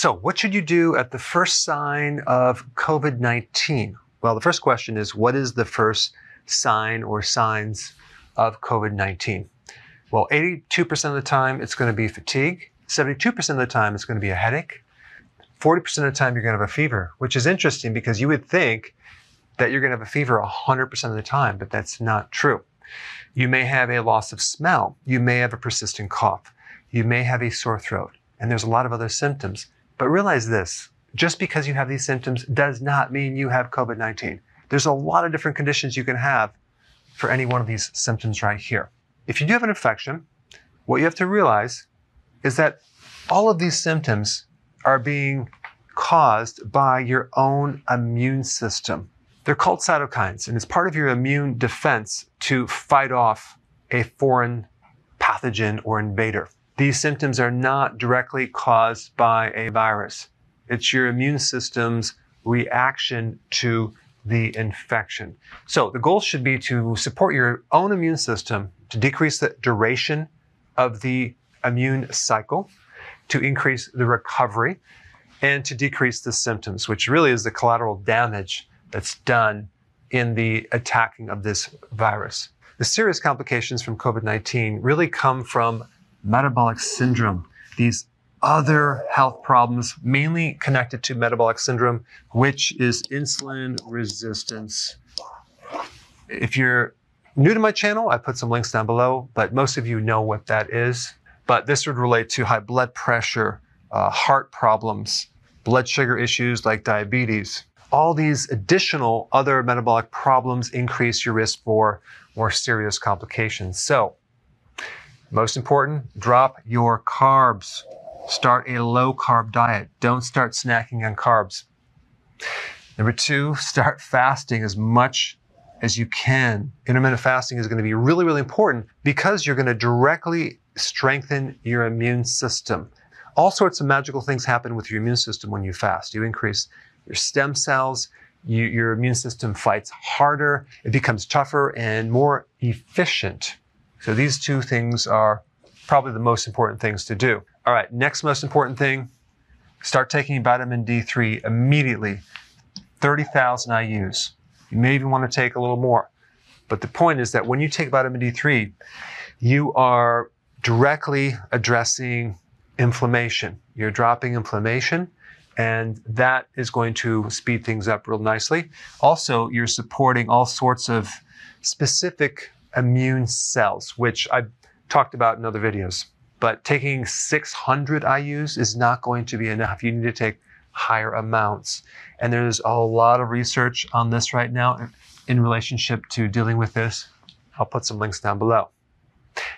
So what should you do at the first sign of COVID-19? Well, the first question is, what is the first sign or signs of COVID-19? Well, 82% of the time, it's going to be fatigue. 72% of the time, it's going to be a headache. 40% of the time, you're going to have a fever, which is interesting because you would think that you're going to have a fever 100% of the time, but that's not true. You may have a loss of smell. You may have a persistent cough. You may have a sore throat. And there's a lot of other symptoms. But realize this, just because you have these symptoms does not mean you have COVID-19. There's a lot of different conditions you can have for any one of these symptoms right here. If you do have an infection, what you have to realize is that all of these symptoms are being caused by your own immune system. They're called cytokines, and it's part of your immune defense to fight off a foreign pathogen or invader. These symptoms are not directly caused by a virus. It's your immune system's reaction to the infection. So the goal should be to support your own immune system to decrease the duration of the immune cycle, to increase the recovery, and to decrease the symptoms, which really is the collateral damage that's done in the attacking of this virus. The serious complications from COVID-19 really come from metabolic syndrome, these other health problems, mainly connected to metabolic syndrome, which is insulin resistance. If you're new to my channel, I put some links down below, but most of you know what that is. But this would relate to high blood pressure, heart problems, blood sugar issues like diabetes. All these additional other metabolic problems increase your risk for more serious complications. So, most important, drop your carbs. Start a low-carb diet. Don't start snacking on carbs. Number 2, start fasting as much as you can. Intermittent fasting is going to be really, really important because you're going to directly strengthen your immune system. All sorts of magical things happen with your immune system when you fast. You increase your stem cells, your immune system fights harder, it becomes tougher and more efficient. So these two things are probably the most important things to do. All right, next most important thing, start taking vitamin D3 immediately, 30,000 IUs. You may even want to take a little more. But the point is that when you take vitamin D3, you are directly addressing inflammation. You're dropping inflammation, and that is going to speed things up real nicely. Also, you're supporting all sorts of specific immune cells, which I've talked about in other videos. But taking 600 IUs is not going to be enough. You need to take higher amounts. And there's a lot of research on this right now in relationship to dealing with this. I'll put some links down below.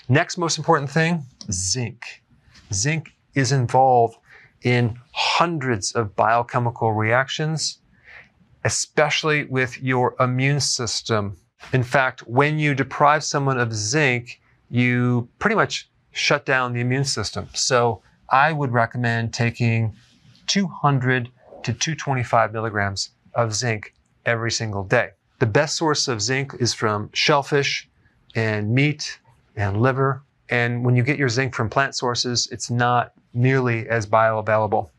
Next most important thing, zinc. Zinc is involved in hundreds of biochemical reactions, especially with your immune system. In fact, when you deprive someone of zinc, you pretty much shut down the immune system. So I would recommend taking 200 to 225 milligrams of zinc every single day. The best source of zinc is from shellfish and meat and liver. And when you get your zinc from plant sources, it's not nearly as bioavailable.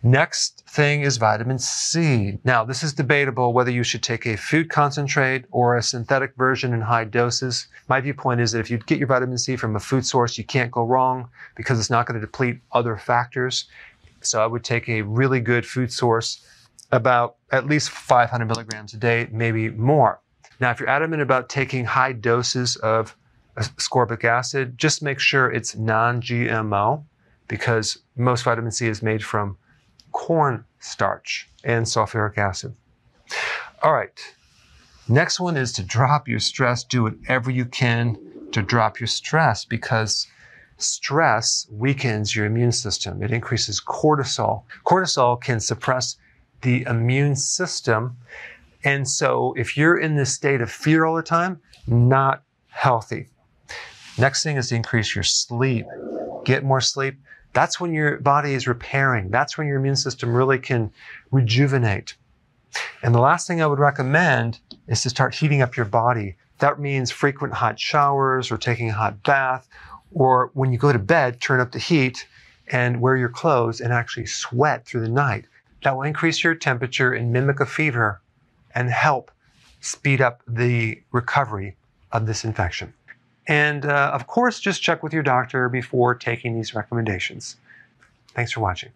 Next thing is vitamin C. Now, this is debatable whether you should take a food concentrate or a synthetic version in high doses. My viewpoint is that if you get your vitamin C from a food source, you can't go wrong because it's not going to deplete other factors. So I would take a really good food source, about at least 500 milligrams a day, maybe more. Now, if you're adamant about taking high doses of ascorbic acid, just make sure it's non-GMO, because most vitamin C is made from corn starch and sulfuric acid. All right, next one is to drop your stress. Do whatever you can to drop your stress, because stress weakens your immune system. It increases cortisol. Cortisol can suppress the immune system. And so if you're in this state of fear all the time, not healthy. Next thing is to increase your sleep. Get more sleep. That's when your body is repairing. That's when your immune system really can rejuvenate. And the last thing I would recommend is to start heating up your body. That means frequent hot showers or taking a hot bath, or when you go to bed, turn up the heat and wear your clothes and actually sweat through the night. That will increase your temperature and mimic a fever and help speed up the recovery of this infection. And of course, just check with your doctor before taking these recommendations. Thanks for watching.